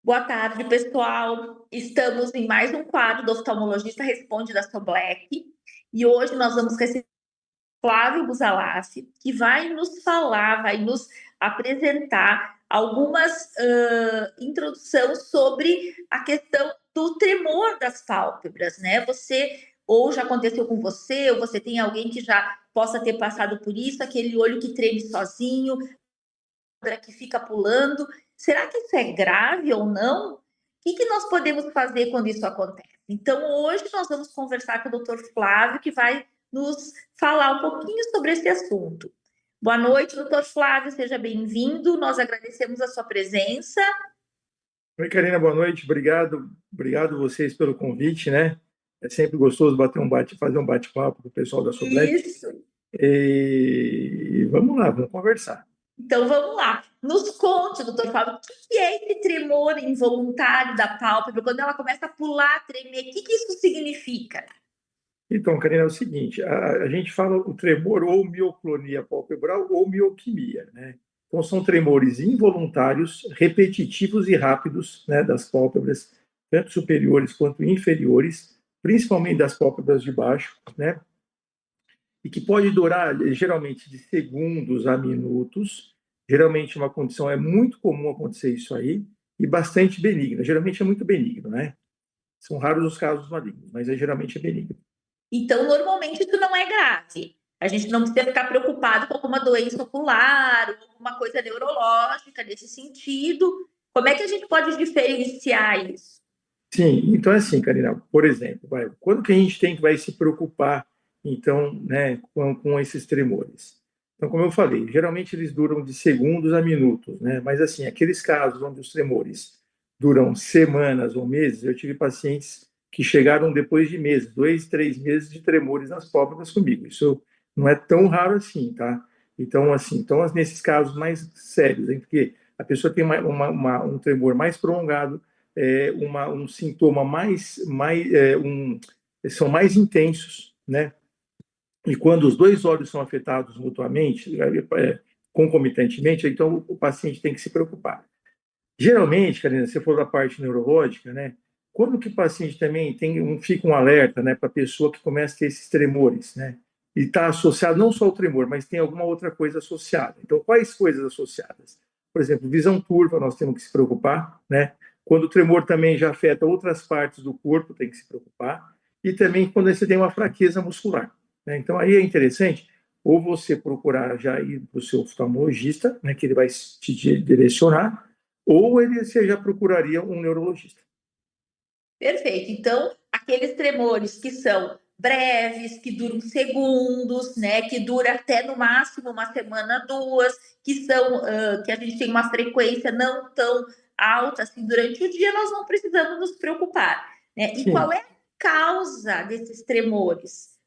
Boa tarde, pessoal. Estamos em mais um quadro do Oftalmologista Responde da Soblec. E hoje nós vamos receber Flávio Busalaffi, que vai nos falar, vai nos apresentar algumas introduções sobre a questão do tremor das pálpebras, né? Ou já aconteceu com você, ou você tem alguém que já possa ter passado por isso, aquele olho que treme sozinho, que fica pulando. Será que isso é grave ou não? O que nós podemos fazer quando isso acontece? Então, hoje nós vamos conversar com o Dr. Flávio, que vai nos falar um pouquinho sobre esse assunto. Boa noite, doutor Flávio, seja bem-vindo. Nós agradecemos a sua presença. Oi, Karina, boa noite. Obrigado vocês pelo convite, né? É sempre gostoso fazer um bate-papo com o pessoal da Soblec. Isso. E vamos lá, vamos conversar. Então vamos lá. Nos conte, doutor Flávio, o que é esse tremor involuntário da pálpebra? Quando ela começa a pular, tremer, o que isso significa? Então, Karina, é o seguinte, a gente fala o tremor ou mioclonia palpebral ou mioquimia, né? Então, são tremores involuntários, repetitivos e rápidos, né, das pálpebras, tanto superiores quanto inferiores, principalmente das pálpebras de baixo, né? E que pode durar geralmente de segundos a minutos. Geralmente uma condição é muito comum acontecer isso aí e bastante benigna. Geralmente é muito benigno, né? São raros os casos malignos, mas geralmente é benigno. Então, normalmente isso não é grave. A gente não precisa ficar preocupado com alguma doença ocular ou alguma coisa neurológica nesse sentido. Como é que a gente pode diferenciar isso? Sim, então assim, Karina, por exemplo, quando que a gente vai se preocupar, então, né, com esses tremores? Então, como eu falei, geralmente eles duram de segundos a minutos, né? Mas assim, aqueles casos onde os tremores duram semanas ou meses, eu tive pacientes que chegaram depois de meses, 2, 3 meses de tremores nas pálpebras comigo. Isso não é tão raro assim, tá? Então, assim, nesses casos mais sérios, em que a pessoa tem um tremor mais prolongado, um sintoma são mais intensos, né? E quando os dois olhos são afetados mutuamente, concomitantemente, então o paciente tem que se preocupar. Geralmente, Karina, se for da parte neurológica, né? Quando que o paciente também fica um alerta, né, para a pessoa que começa a ter esses tremores, né? E está associado não só ao tremor, mas tem alguma outra coisa associada. Então, quais coisas associadas? Por exemplo, visão turva, nós temos que se preocupar, né? Quando o tremor também já afeta outras partes do corpo, tem que se preocupar. E também quando você tem uma fraqueza muscular, né? Então, aí é interessante ou você procurar já ir para o seu oftalmologista, né, que ele vai te direcionar, ou você já procuraria um neurologista. Perfeito. Então, aqueles tremores que são breves, que duram segundos, né, que dura até no máximo uma semana, duas, que a gente tem uma frequência não tão alta assim durante o dia, nós não precisamos nos preocupar, né? E qual Sim. é a causa desses tremores?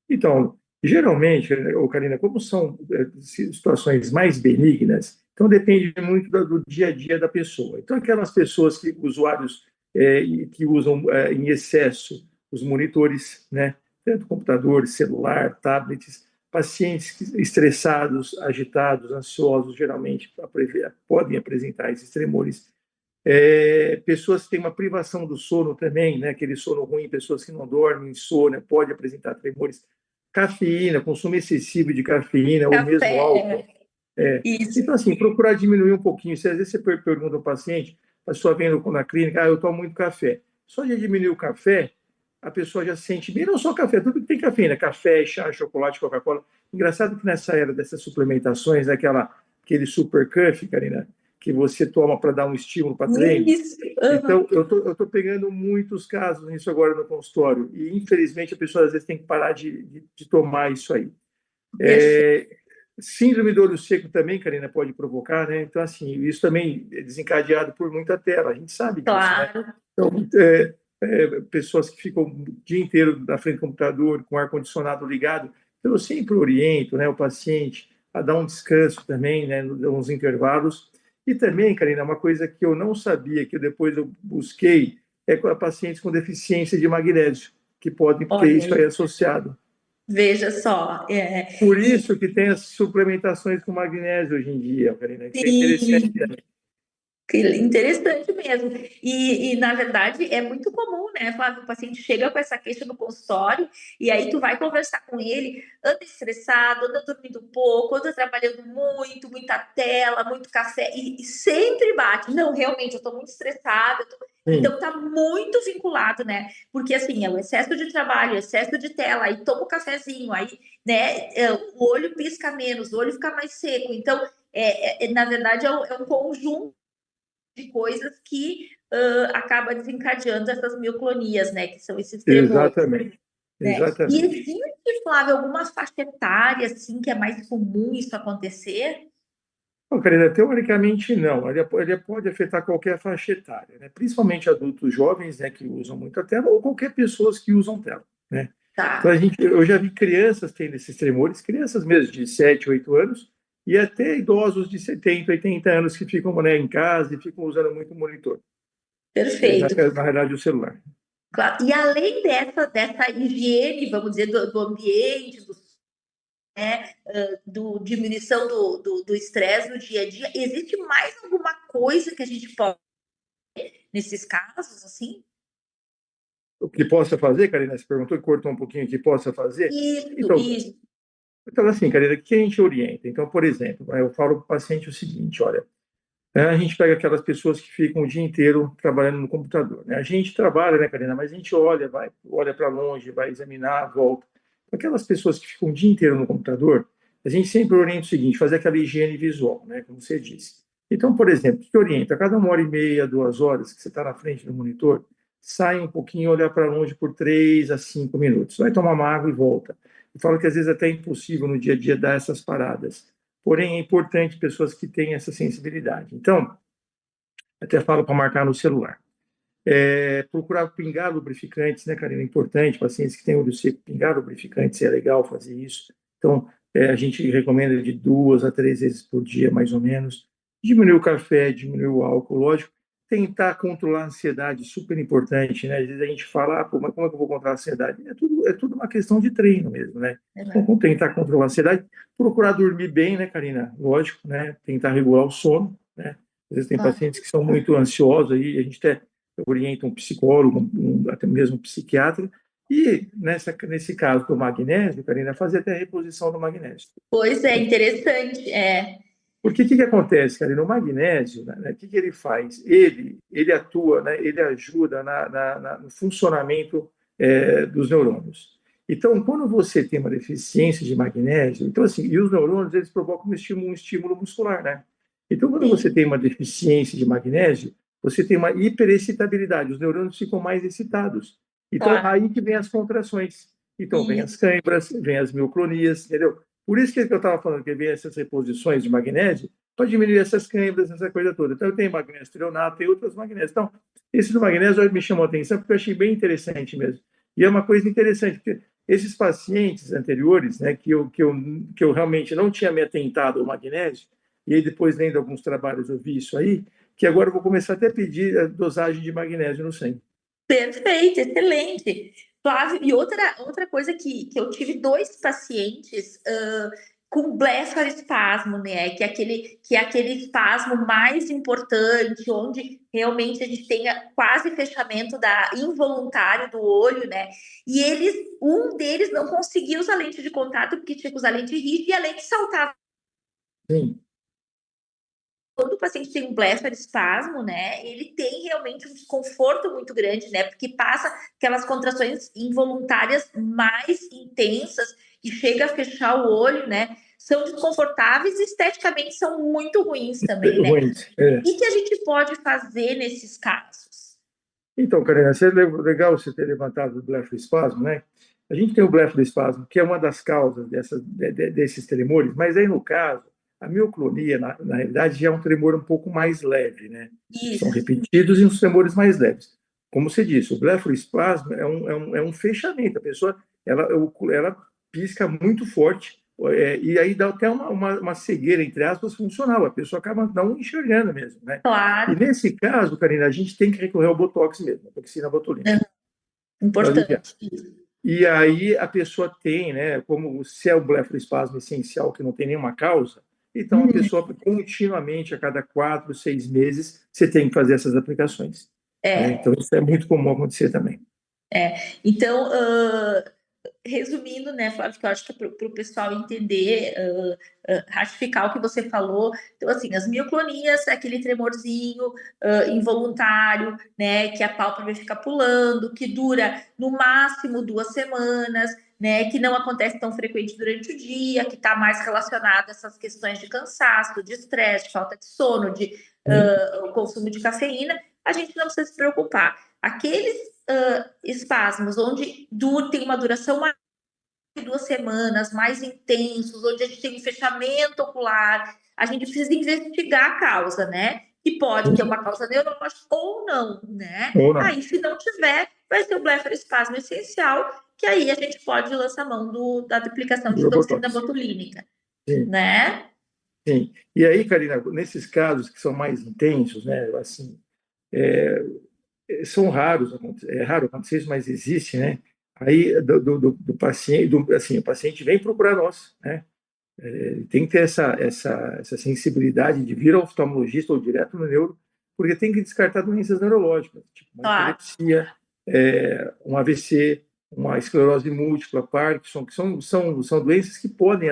Então, geralmente, Karina, como são situações mais benignas, então depende muito do dia a dia da pessoa. Então, aquelas pessoas usuários que usam em excesso os monitores, né, tanto computadores, celular, tablets, pacientes estressados, agitados, ansiosos, geralmente podem apresentar esses tremores. Pessoas que têm uma privação do sono também, né, aquele sono ruim, pessoas que não dormem, insônia, pode apresentar tremores. Cafeína, consumo excessivo de cafeína ou mesmo álcool. Café. Isso. Então, assim, procurar diminuir um pouquinho. Se às vezes você pergunta ao paciente, a pessoa vendo na clínica, eu tomo muito café. Só de diminuir o café, a pessoa já se sente bem. Não só café, tudo que tem cafeína, café, chá, chocolate, Coca-Cola. Engraçado que nessa era dessas suplementações, aquele super cuff, Karina, que você toma para dar um estímulo para treino. Isso. Uhum. Então, eu tô pegando muitos casos nisso agora no consultório. E, infelizmente, a pessoa às vezes tem que parar de tomar isso aí. Síndrome do olho seco também, Karina, pode provocar, né? Então, assim, isso também é desencadeado por muita tela, a gente sabe disso, né? Claro. Então, pessoas que ficam o dia inteiro na frente do computador, com o ar-condicionado ligado, então, eu sempre oriento, né, o paciente a dar um descanso também, né, nos intervalos. E também, Karina, uma coisa que eu não sabia, que depois eu busquei, é com pacientes com deficiência de magnésio, que podem ter Olha isso aí aí. associado. Veja só. Por isso que tem as suplementações com magnésio hoje em dia, Karina. Isso é interessante Sim. também. Que interessante mesmo. Na verdade, é muito comum, né, Flávio? O paciente chega com essa queixa no consultório e aí tu vai conversar com ele, anda estressado, anda dormindo pouco, anda trabalhando muito, muita tela, muito café, e sempre bate. Não, realmente, eu tô muito estressada. Então, Sim, tá muito vinculado, né? Porque, assim, é o excesso de trabalho, excesso de tela, aí toma um cafezinho, aí, né, o olho pisca menos, o olho fica mais seco. Então, na verdade, é um conjunto de coisas que acaba desencadeando essas mioclonias, né? Que são esses tremores, exatamente. né? E Exatamente. existe, Flávio, alguma faixa etária, assim, que é mais comum isso acontecer? Bom, Karina, teoricamente não. Ele pode afetar qualquer faixa etária, né? Principalmente adultos jovens, né, que usam muita tela, ou qualquer pessoas que usam tela, né? Então, Tá. eu já vi crianças tendo esses tremores, crianças mesmo de 7, 8 anos, e até idosos de 70, 80 anos que ficam, né, em casa e ficam usando muito monitor, Perfeito. na realidade, o celular. Claro. E além dessa higiene, vamos dizer, do ambiente, né, diminuição do estresse no dia a dia, existe mais alguma coisa que a gente pode, nesses casos, assim? O que possa fazer, Karina, você perguntou, cortou um pouquinho, o que possa fazer? Isso, Então, isso. então assim, Karina, o que a gente orienta? Então, por exemplo, eu falo para o paciente o seguinte, olha, a gente pega aquelas pessoas que ficam o dia inteiro trabalhando no computador, né? A gente trabalha, né, Karina, mas a gente olha para longe, vai examinar, volta. Aquelas pessoas que ficam o dia inteiro no computador, a gente sempre orienta o seguinte, fazer aquela higiene visual, né, como você disse. Então, por exemplo, o que orienta? A cada 1h30, 2 horas que você está na frente do monitor, sai um pouquinho, olhar para longe por 3 a 5 minutos. Vai tomar uma água e volta. Eu falo que às vezes até é impossível no dia a dia dar essas paradas. Porém, é importante pessoas que têm essa sensibilidade. Então, até falo para marcar no celular. Procurar pingar lubrificantes, né, Karina? É importante, pacientes que têm olho seco, pingar lubrificantes, é legal fazer isso. Então, a gente recomenda de 2 a 3 vezes por dia, mais ou menos. Diminuir o café, diminuir o álcool, lógico. Tentar controlar a ansiedade, super importante, né? Às vezes a gente fala, pô, mas como é que eu vou controlar a ansiedade? É tudo uma questão de treino mesmo, né? Então, tentar controlar a ansiedade, procurar dormir bem, né, Karina? Lógico, né? Tentar regular o sono, né? Às vezes tem Claro. pacientes que são muito ansiosos aí, a gente até orienta um psicólogo, até mesmo um psiquiatra, e nesse caso do magnésio, Karina, fazer até a reposição do magnésio. Pois é, interessante. É. Porque o que acontece, Karina? O magnésio, né, o que ele faz? Ele atua, né, ele ajuda no funcionamento dos neurônios. Então, quando você tem uma deficiência de magnésio, então assim, e os neurônios eles provocam um estímulo muscular, né? Então, quando você Sim. tem uma deficiência de magnésio, você tem uma hiperexcitabilidade, os neurônios ficam mais excitados. Então, Claro. aí que vem as contrações. Então, vem as Isso. câimbras, vem as mioclonias, entendeu? Por isso que eu estava falando que vem essas reposições de magnésio para diminuir essas câimbras, essa coisa toda. Então, eu tenho magnésio treonato, tem outros magnésios. Então, esse do magnésio me chamou a atenção porque eu achei bem interessante mesmo. E é uma coisa interessante, porque esses pacientes anteriores, né, que eu realmente não tinha me atentado ao magnésio, e aí depois, lendo alguns trabalhos, eu vi isso aí, que agora eu vou começar até a pedir a dosagem de magnésio no sangue. Perfeito, excelente. Flávio, e outra coisa que eu tive dois pacientes com blefaroespasmo, né? Que é aquele espasmo mais importante, onde realmente a gente tem quase fechamento involuntário do olho, né? E um deles não conseguia usar lente de contato porque tinha que usar lente rígida e a lente saltava. Sim, Quando o paciente tem um blefaroespasmo, né, ele tem realmente um desconforto muito grande, né, porque passa aquelas contrações involuntárias mais intensas e chega a fechar o olho, né, são desconfortáveis e esteticamente são muito ruins também, né. ruim. É. E o que a gente pode fazer nesses casos? Então, Karina, legal você ter levantado o blefaroespasmo, né? A gente tem o blefaroespasmo, que é uma das causas desses tremores, mas aí no caso, a mioclonia, na realidade, já é um tremor um pouco mais leve, né? São Isso, repetidos e uns tremores mais leves. Como você disse, o blefaroespasmo é um fechamento, a pessoa ela pisca muito forte, e aí dá até uma cegueira, entre aspas, funcional, a pessoa acaba não enxergando mesmo, né? E claro, nesse caso, Karina, a gente tem que recorrer ao Botox mesmo, a toxina botulínica, é para aliviar. importante. E aí a pessoa tem, né, como se é o blefaroespasmo essencial, que não tem nenhuma causa, Então, a pessoa continuamente, a cada 4, 6 meses, você tem que fazer essas aplicações. Né? Então, isso é muito comum acontecer também. Então, resumindo, né, Flávio, que eu acho que é para o pessoal entender, ratificar o que você falou. Então, assim, as mioclonias, aquele tremorzinho involuntário, né, que a pálpebra fica pulando, que dura no máximo 2 semanas, né, que não acontece tão frequente durante o dia, que está mais relacionado a essas questões de cansaço, de estresse, de falta de sono, de consumo de cafeína, a gente não precisa se preocupar. Aqueles espasmos onde tem uma duração maior de 2 semanas, mais intensos, onde a gente tem um fechamento ocular, a gente precisa investigar a causa, né? Que pode ter uma causa neurológica ou não, né? Ou não. Aí, se não tiver, vai ser o blefaroespasmo essencial, que aí a gente pode lançar mão da aplicação de toxina botulínica, né? Sim. E aí, Karina, nesses casos que são mais intensos, né, assim, são raros, é raro acontecer isso, mas existe, né? Aí do paciente, assim, o paciente vem procurar nós, né? Tem que ter essa sensibilidade de vir ao oftalmologista ou direto no neuro, porque tem que descartar doenças neurológicas, tipo uma epilepsia, um AVC, uma esclerose múltipla, Parkinson, que são doenças que podem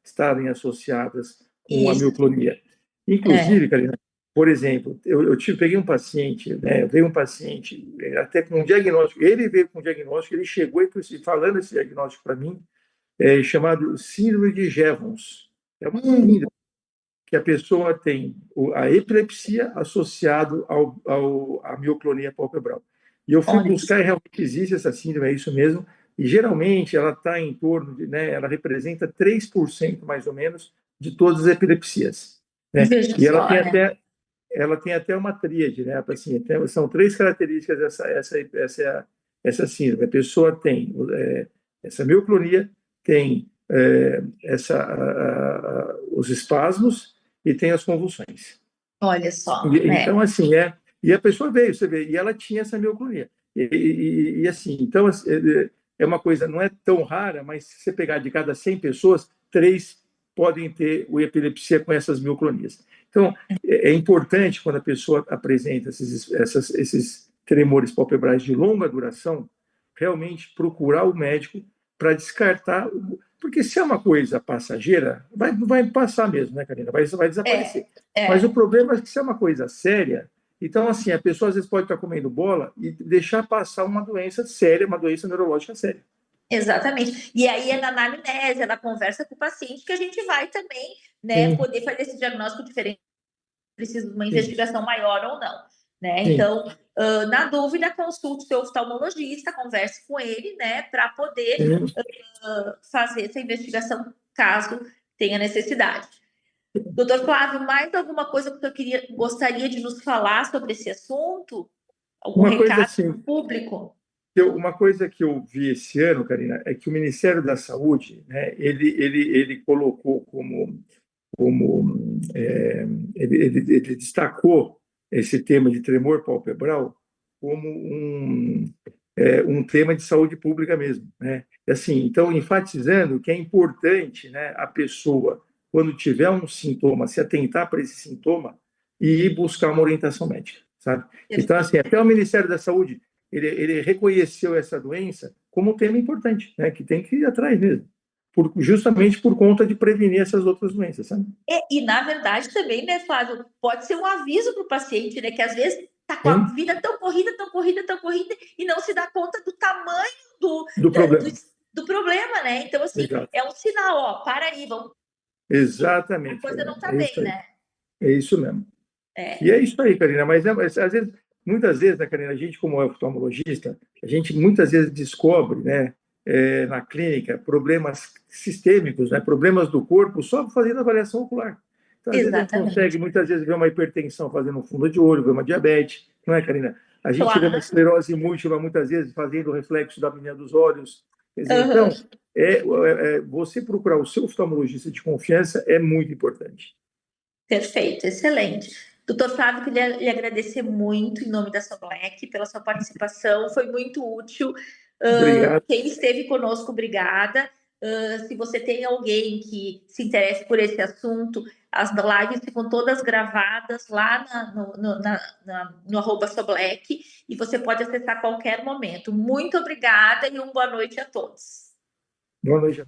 estarem associadas com a mioclonia. Inclusive, Karina, por exemplo, eu peguei um paciente, né, veio um paciente até com um diagnóstico, ele veio com um diagnóstico, ele chegou e falando esse diagnóstico para mim, chamado síndrome de Jevons. É uma síndrome que a pessoa tem a epilepsia associado à mioclonia palpebral. E eu fui buscar e realmente existe essa síndrome, é isso mesmo, e geralmente ela está em torno de, né, ela representa 3% mais ou menos de todas as epilepsias. Né? E ela tem até uma tríade, né? Assim, são 3 características essa síndrome. A pessoa tem essa mioclonia, tem os espasmos e tem as convulsões. Olha só. Então, assim, e a pessoa veio, você vê, e ela tinha essa mioclonia. E assim, então, é uma coisa, não é tão rara, mas se você pegar de cada 100 pessoas, 3 podem ter epilepsia com essas mioclonias. Então, é importante, quando a pessoa apresenta esses tremores palpebrais de longa duração, realmente procurar o médico para descartar, porque se é uma coisa passageira, vai passar mesmo, né, Karina? Vai desaparecer. Mas o problema é que se é uma coisa séria, então, assim, a pessoa às vezes pode estar comendo bola e deixar passar uma doença séria, uma doença neurológica séria. Exatamente. E aí é na anamnese, na conversa com o paciente, que a gente vai também, né, poder fazer esse diagnóstico diferente, precisa de uma investigação maior ou não. Né? Então, na dúvida, consulte seu oftalmologista, converse com ele, né, para poder fazer essa investigação caso tenha necessidade. Doutor Flávio, mais alguma coisa que eu gostaria de nos falar sobre esse assunto? Algum recado assim, público? Uma coisa que eu vi esse ano, Karina, é que o Ministério da Saúde, né, ele colocou ele destacou esse tema de tremor palpebral como um tema de saúde pública mesmo, né? Assim, então enfatizando que é importante, né, a pessoa quando tiver um sintoma se atentar para esse sintoma e ir buscar uma orientação médica, sabe? Então assim, até o Ministério da Saúde ele reconheceu essa doença como um tema importante, né, que tem que ir atrás mesmo. Justamente por conta de prevenir essas outras doenças, sabe? E na verdade, também, né, Flávio, pode ser um aviso para o paciente, né, que às vezes está com a vida tão corrida, e não se dá conta do tamanho do problema, né? Então, assim, é um sinal, ó, para aí, vamos. Exatamente. A coisa não está bem, né? É isso mesmo. E é isso aí, Karina, mas às vezes, muitas vezes, né, Karina, a gente, como é oftalmologista, a gente muitas vezes descobre, né, na clínica, problemas sistêmicos, né, problemas do corpo, só fazendo avaliação ocular. Então, às vezes, a gente consegue, muitas vezes, ver uma hipertensão fazendo um fundo de olho, ver uma diabetes, não é, Karina? A gente vê uma esclerose múltipla, muitas vezes, fazendo o reflexo da apneia dos olhos. Quer dizer, então, você procurar o seu oftalmologista de confiança é muito importante. Perfeito, excelente. Doutor Flávio, queria lhe agradecer muito em nome da Soblec pela sua participação, foi muito útil. Obrigado. Quem esteve conosco, obrigada. Se você tem alguém que se interesse por esse assunto, as lives ficam todas gravadas lá no @soblack e você pode acessar a qualquer momento. Muito obrigada e uma boa noite a todos. Boa noite.